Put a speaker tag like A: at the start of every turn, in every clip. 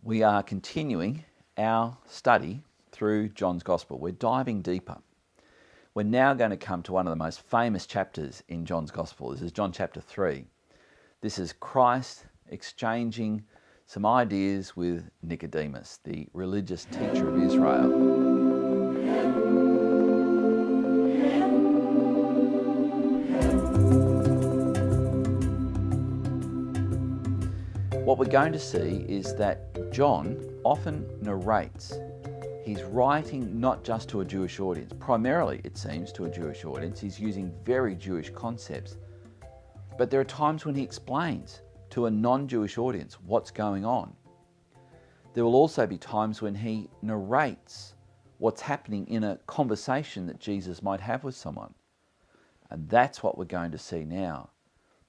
A: We are continuing our study through John's Gospel. We're diving deeper. We're now going to come to one of the most famous chapters in John's Gospel. This is John chapter 3. This is Christ exchanging some ideas with Nicodemus, the religious teacher of Israel. What we're going to see is that John often narrates. He's writing not just to a Jewish audience, primarily it seems to a Jewish audience. He's using very Jewish concepts. But there are times when he explains to a non-Jewish audience what's going on. There will also be times when he narrates what's happening in a conversation that Jesus might have with someone. And that's what we're going to see now.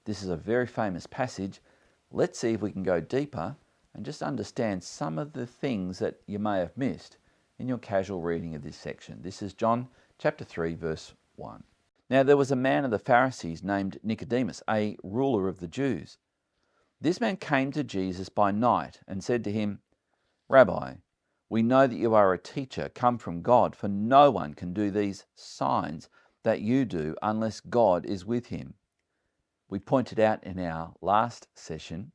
A: This is a very famous passage. Let's see if we can go deeper and just understand some of the things that you may have missed in your casual reading of this section. This is John chapter 3, verse 1. Now there was a man of the Pharisees named Nicodemus, a ruler of the Jews. This man came to Jesus by night and said to him, "Rabbi, we know that you are a teacher come from God, for no one can do these signs that you do unless God is with him." We pointed out in our last session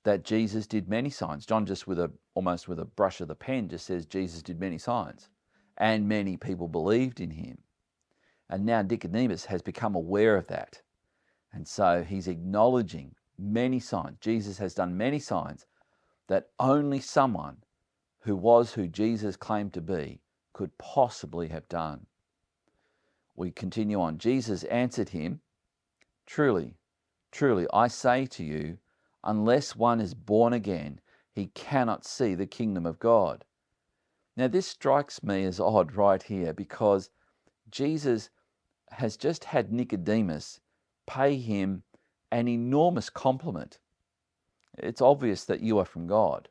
A: that Jesus did many signs. John just almost with a brush of the pen just says Jesus did many signs and many people believed in him. And now Nicodemus has become aware of that. And so he's acknowledging many signs. Jesus has done many signs that only someone who was who Jesus claimed to be could possibly have done. We continue on. Jesus answered him, "Truly, truly, I say to you, unless one is born again, he cannot see the kingdom of God." Now this strikes me as odd right here because Jesus has just had Nicodemus pay him an enormous compliment. It's obvious that you are from God.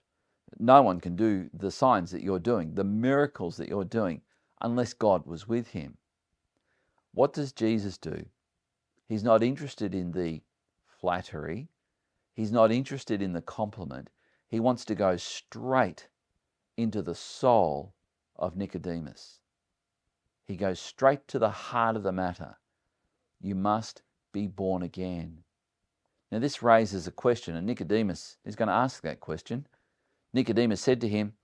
A: No one can do the signs that you're doing, the miracles that you're doing, unless God was with him. What does Jesus do? He's not interested in the flattery. He's not interested in the compliment. He wants to go straight into the soul of Nicodemus. He goes straight to the heart of the matter. You must be born again. Now this raises a question, and Nicodemus is going to ask that question. Nicodemus said to him,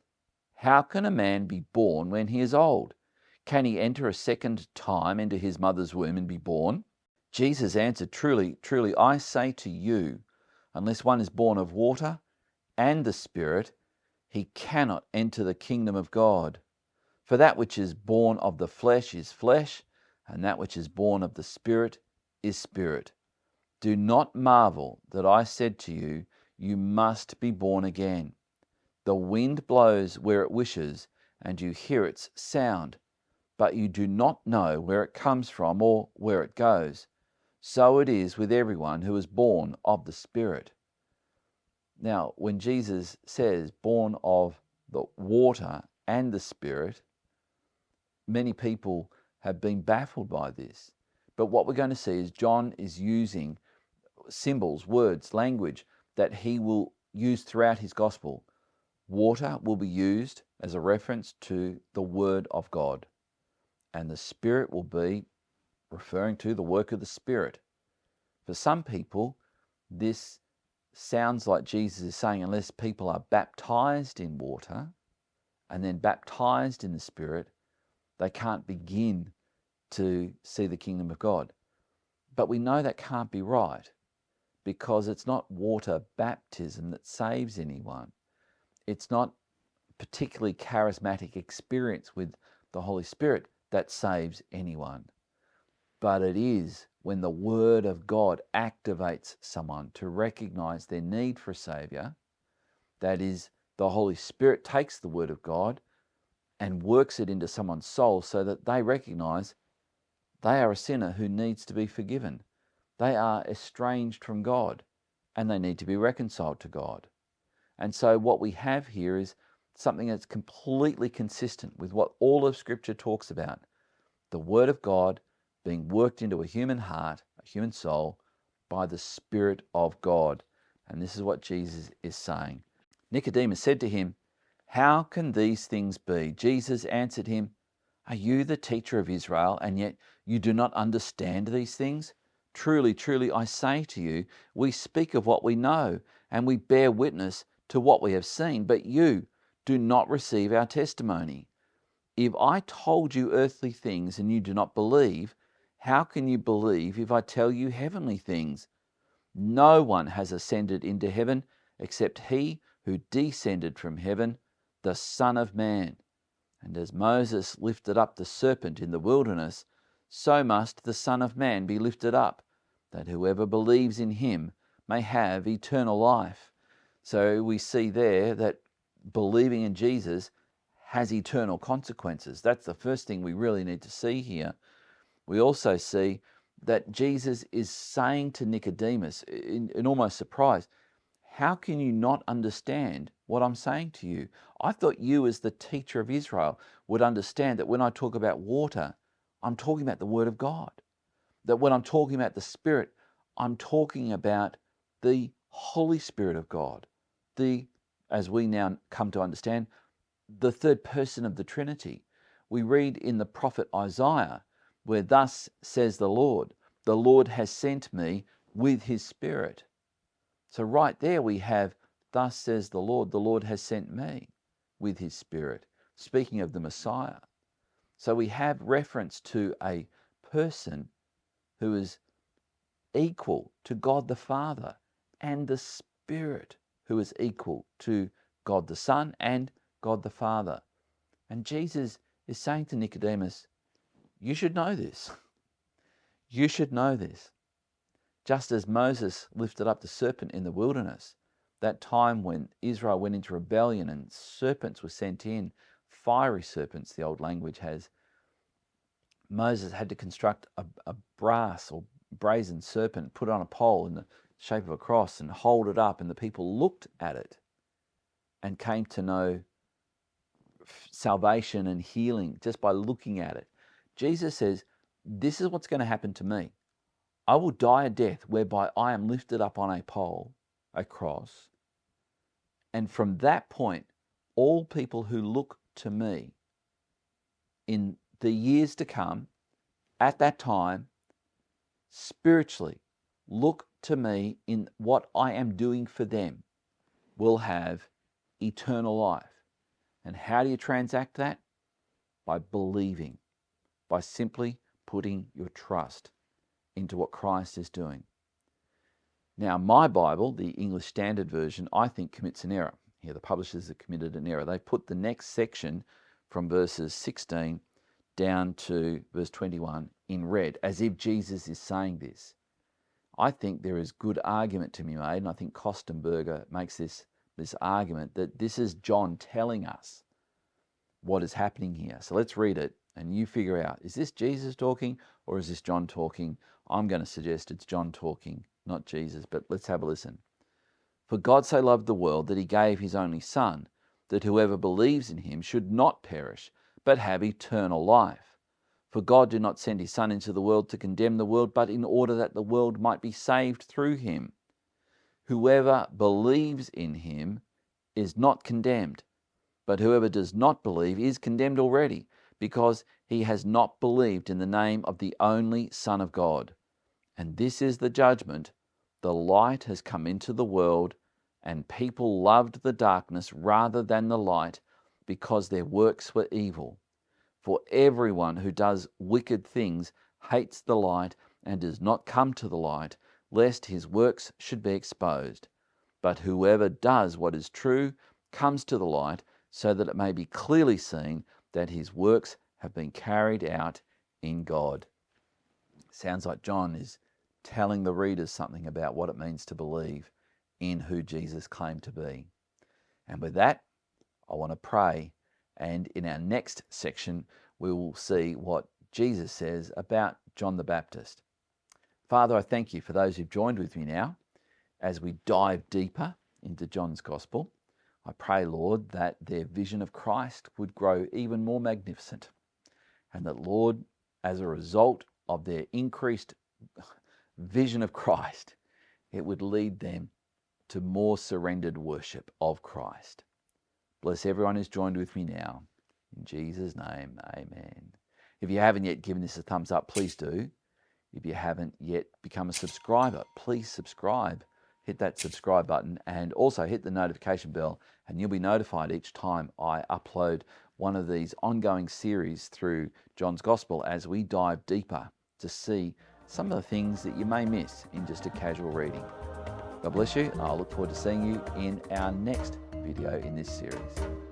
A: "How can a man be born when he is old? Can he enter a second time into his mother's womb and be born?" Jesus answered, "Truly, truly, I say to you, unless one is born of water and the Spirit, he cannot enter the kingdom of God. For that which is born of the flesh is flesh, and that which is born of the Spirit is spirit. Do not marvel that I said to you, you must be born again. The wind blows where it wishes, and you hear its sound, but you do not know where it comes from or where it goes. So it is with everyone who is born of the Spirit." Now, when Jesus says born of the water and the Spirit, many people have been baffled by this. But what we're going to see is John is using symbols, words, language that he will use throughout his gospel. Water will be used as a reference to the Word of God, and the Spirit will be referring to the work of the Spirit. For some people, this sounds like Jesus is saying unless people are baptized in water and then baptized in the Spirit, they can't begin to see the kingdom of God. But we know that can't be right because it's not water baptism that saves anyone. It's not particularly charismatic experience with the Holy Spirit that saves anyone. But it is when the Word of God activates someone to recognize their need for a Saviour, that is, the Holy Spirit takes the Word of God and works it into someone's soul so that they recognize they are a sinner who needs to be forgiven. They are estranged from God and they need to be reconciled to God. And so what we have here is something that's completely consistent with what all of Scripture talks about. The Word of God being worked into a human heart, a human soul, by the Spirit of God. And this is what Jesus is saying. Nicodemus said to him, "How can these things be?" Jesus answered him, "Are you the teacher of Israel, and yet you do not understand these things? Truly, truly, I say to you, we speak of what we know, and we bear witness to what we have seen, but you do not receive our testimony. If I told you earthly things and you do not believe, how can you believe if I tell you heavenly things? No one has ascended into heaven except he who descended from heaven, the Son of Man. And as Moses lifted up the serpent in the wilderness, so must the Son of Man be lifted up, that whoever believes in him may have eternal life." So we see there that believing in Jesus has eternal consequences. That's the first thing we really need to see here. We also see that Jesus is saying to Nicodemus, in almost surprise, "How can you not understand what I'm saying to you? I thought you, as the teacher of Israel, would understand that when I talk about water, I'm talking about the Word of God. That when I'm talking about the Spirit, I'm talking about the Holy Spirit of God. As we now come to understand, the third person of the Trinity. We read in the prophet Isaiah, where thus says the Lord has sent me with his Spirit." So right there we have, thus says the Lord has sent me with his Spirit, speaking of the Messiah. So we have reference to a person who is equal to God the Father, and the Spirit who is equal to God the Son and God the Father. And Jesus is saying to Nicodemus, you should know this. You should know this. Just as Moses lifted up the serpent in the wilderness, that time when Israel went into rebellion and serpents were sent in, fiery serpents, the old language has, Moses had to construct a brass or brazen serpent, put it on a pole in the shape of a cross and hold it up, and the people looked at it and came to know salvation and healing just by looking at it. Jesus says, this is what's going to happen to me. I will die a death whereby I am lifted up on a pole, a cross, and from that point, all people who look to me in the years to come, at that time, spiritually, look to me in what I am doing for them, will have eternal life. And how do you transact that? By believing, by simply putting your trust into what Christ is doing. Now, my Bible, the English Standard Version, I think commits an error. Here, the publishers have committed an error. They put the next section from verses 16 down to verse 21 in red, as if Jesus is saying this. I think there is good argument to be made, and I think Kostenberger makes this argument that this is John telling us what is happening here. So let's read it, and you figure out, is this Jesus talking or is this John talking? I'm going to suggest it's John talking, not Jesus, but let's have a listen. "For God so loved the world that he gave his only Son, that whoever believes in him should not perish, but have eternal life. For God did not send his Son into the world to condemn the world, but in order that the world might be saved through him. Whoever believes in him is not condemned, but whoever does not believe is condemned already, because he has not believed in the name of the only Son of God. And this is the judgment: the light has come into the world, and people loved the darkness rather than the light, because their works were evil. For everyone who does wicked things hates the light and does not come to the light, lest his works should be exposed. But whoever does what is true comes to the light, so that it may be clearly seen that his works have been carried out in God." Sounds like John is telling the readers something about what it means to believe in who Jesus claimed to be. And with that, I want to pray. And in our next section, we will see what Jesus says about John the Baptist. Father, I thank you for those who've joined with me now as we dive deeper into John's Gospel. I pray, Lord, that their vision of Christ would grow even more magnificent, and that, Lord, as a result of their increased vision of Christ, it would lead them to more surrendered worship of Christ. Bless everyone who's joined with me now. In Jesus' name, amen. If you haven't yet given this a thumbs up, please do. If you haven't yet become a subscriber, please subscribe. Hit that subscribe button and also hit the notification bell, and you'll be notified each time I upload one of these ongoing series through John's Gospel as we dive deeper to see some of the things that you may miss in just a casual reading. God bless you. I'll look forward to seeing you in our next video in this series.